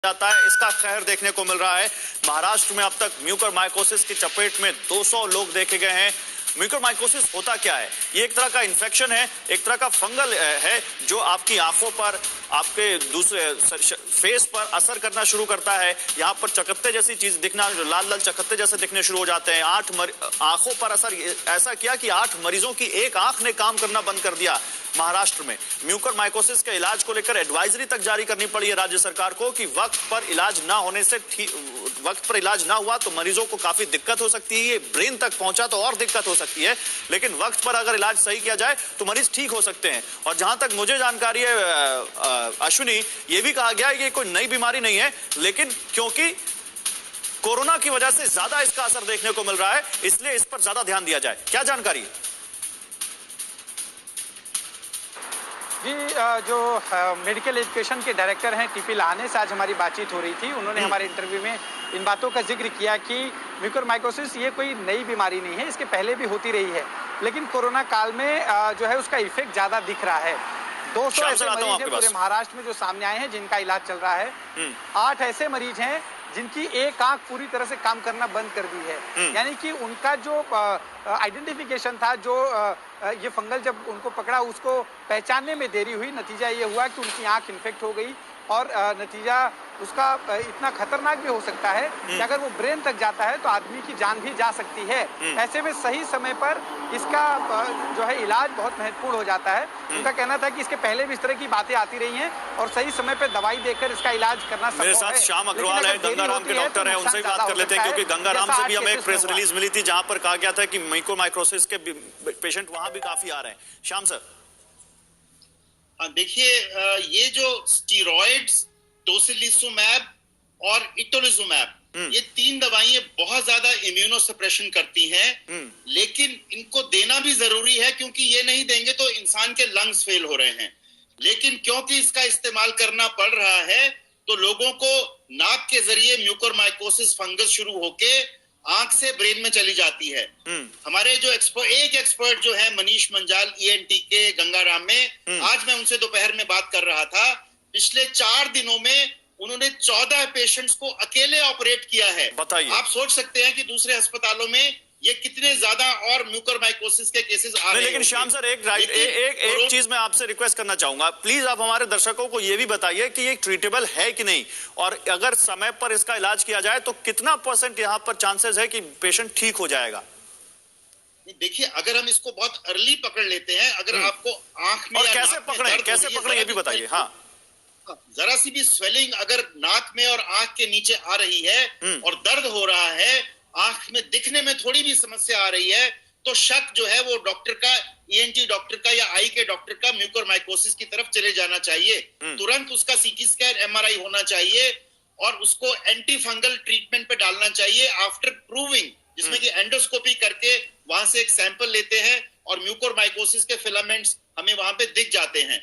जाता है, इसका कहर देखने को मिल रहा है। महाराष्ट्र में अब तक म्यूकरमाइकोसिस की चपेट में 200 लोग देखे गए हैं। म्यूकरमाइकोसिस होता क्या है? ये एक तरह का इन्फेक्शन है, एक तरह का फंगल है जो आपकी आंखों पर, आपके दूसरे फेस पर असर करना शुरू करता है। यहाँ पर चकत्ते जैसी चीज दिखना, लाल लाल चकत्ते जैसे दिखने शुरू हो जाते हैं। आंखों पर असर ऐसा किया कि 8 मरीजों की एक आंख ने काम करना बंद कर दिया। महाराष्ट्र में म्यूकरमाइकोसिस के इलाज को लेकर एडवाइजरी तक जारी करनी पड़ी है राज्य सरकार को कि वक्त पर इलाज ना होने से वक्त पर इलाज ना हुआ तो मरीजों को काफी दिक्कत हो सकती है। ब्रेन तक पहुंचा तो और दिक्कत हो सकती है, लेकिन वक्त पर अगर इलाज सही किया जाए तो मरीज ठीक हो सकते हैं। और जहां तक मुझे जानकारी है अश्विनी, ये भी कहा गया है कि कोई नई बीमारी नहीं है, लेकिन क्योंकि कोरोना की वजह से ज्यादा इसका असर देखने को मिल रहा है, इसलिए इस पर ज्यादा ध्यान दिया जाए। क्या जानकारी है जी? जो मेडिकल एजुकेशन के डायरेक्टर हैं टीपी लाहाने से आज हमारी बातचीत हो रही थी। उन्होंने हमारे इंटरव्यू में इन बातों का जिक्र किया कि म्यूकरमाइकोसिस ये कोई नई बीमारी नहीं है, इसके पहले भी होती रही है, लेकिन कोरोना काल में जो है उसका इफेक्ट ज्यादा दिख रहा है। 200 ऐसे मरीज हैं पूरे महाराष्ट्र में जो सामने आए हैं जिनका इलाज चल रहा है। 8 ऐसे मरीज हैं जिनकी एक आंख पूरी तरह से काम करना बंद कर दी है। यानी कि उनका जो आइडेंटिफिकेशन था, जो ये फंगल जब उनको पकड़ा उसको पहचानने में देरी हुई। नतीजा ये हुआ कि उनकी आंख इन्फेक्ट हो गई और नतीजा उसका इतना खतरनाक भी हो सकता है कि अगर वो ब्रेन तक जाता है तो आदमी की जान भी जा सकती है। ऐसे में सही समय पर इसका जो है इलाज बहुत महत्वपूर्ण हो जाता है। उनका कहना था कि इसके पहले भी इस तरह की बातें आती रही हैं और सही समय पर दवाई देकर इसका इलाज करना संभव है। मेरे साथ श्याम अग्रवाल है, गंगाराम के डॉक्टर है, उनसे भी बात कर लेते हैं, क्योंकि गंगाराम से भी हमें एक प्रेस रिलीज मिली थी जहां पर कहा गया था कि म्यूकरमाइकोसिस के पेशेंट वहां भी काफी आ रहे हैं। श्याम सर, देखिए, ये जो स्टीरॉइड्स, टोसिलिजुमैब और इटोलिजुमैब, ये 3 दवाइयां बहुत ज्यादा इम्यूनो सप्रेशन करती हैं, लेकिन इनको देना भी जरूरी है क्योंकि ये नहीं देंगे तो इंसान के लंग्स फेल हो रहे हैं। लेकिन क्योंकि इसका इस्तेमाल करना पड़ रहा है तो लोगों को नाक के जरिए म्यूकरमाइकोसिस फंगस शुरू होके आंख से ब्रेन में चली जाती है। हमारे जो एक एक्सपर्ट जो है मनीष मंजाल ईएनटी के गंगाराम में, आज मैं उनसे दोपहर में बात कर रहा था। पिछले 4 दिनों में उन्होंने 14 पेशेंट्स को अकेले ऑपरेट किया है। बताइए, आप सोच सकते हैं कि दूसरे अस्पतालों में ये कितने ज्यादा और म्यूकरमाइकोसिस के केसेस आ रहे हैं। लेकिन श्याम सर, एक चीज मैं आपसे रिक्वेस्ट करना चाहूंगा, प्लीज आप हमारे दर्शकों को ये भी बताइए कि ये ट्रीटेबल है कि नहीं, और अगर समय पर इसका इलाज किया जाए तो कितना % यहाँ पर चांसेस है कि पेशेंट ठीक हो जाएगा? देखिए, अगर हम इसको बहुत अर्ली पकड़ लेते हैं, अगर आपको आंख में, और कैसे पकड़े ये भी बताइए। हाँ, जरा सी भी स्वेलिंग अगर नाक में और आंख के नीचे आ रही है और दर्द हो रहा है, आंख में दिखने में थोड़ी भी समस्या आ रही है, तो शक जो है वो डॉक्टर का, ईएनटी डॉक्टर का या आई के डॉक्टर का म्यूकरमाइकोसिस की तरफ चले जाना चाहिए। तुरंत उसका सीटी स्कैन, एमआरआई होना चाहिए और उसको एंटी फंगल ट्रीटमेंट पे डालना चाहिए आफ्टर प्रूविंग, जिसमें कि एंडोस्कोपी करके वहां से एक सैंपल लेते हैं और म्यूकरमाइकोसिस के फिलामेंट्स हमें वहां पे दिख जाते हैं।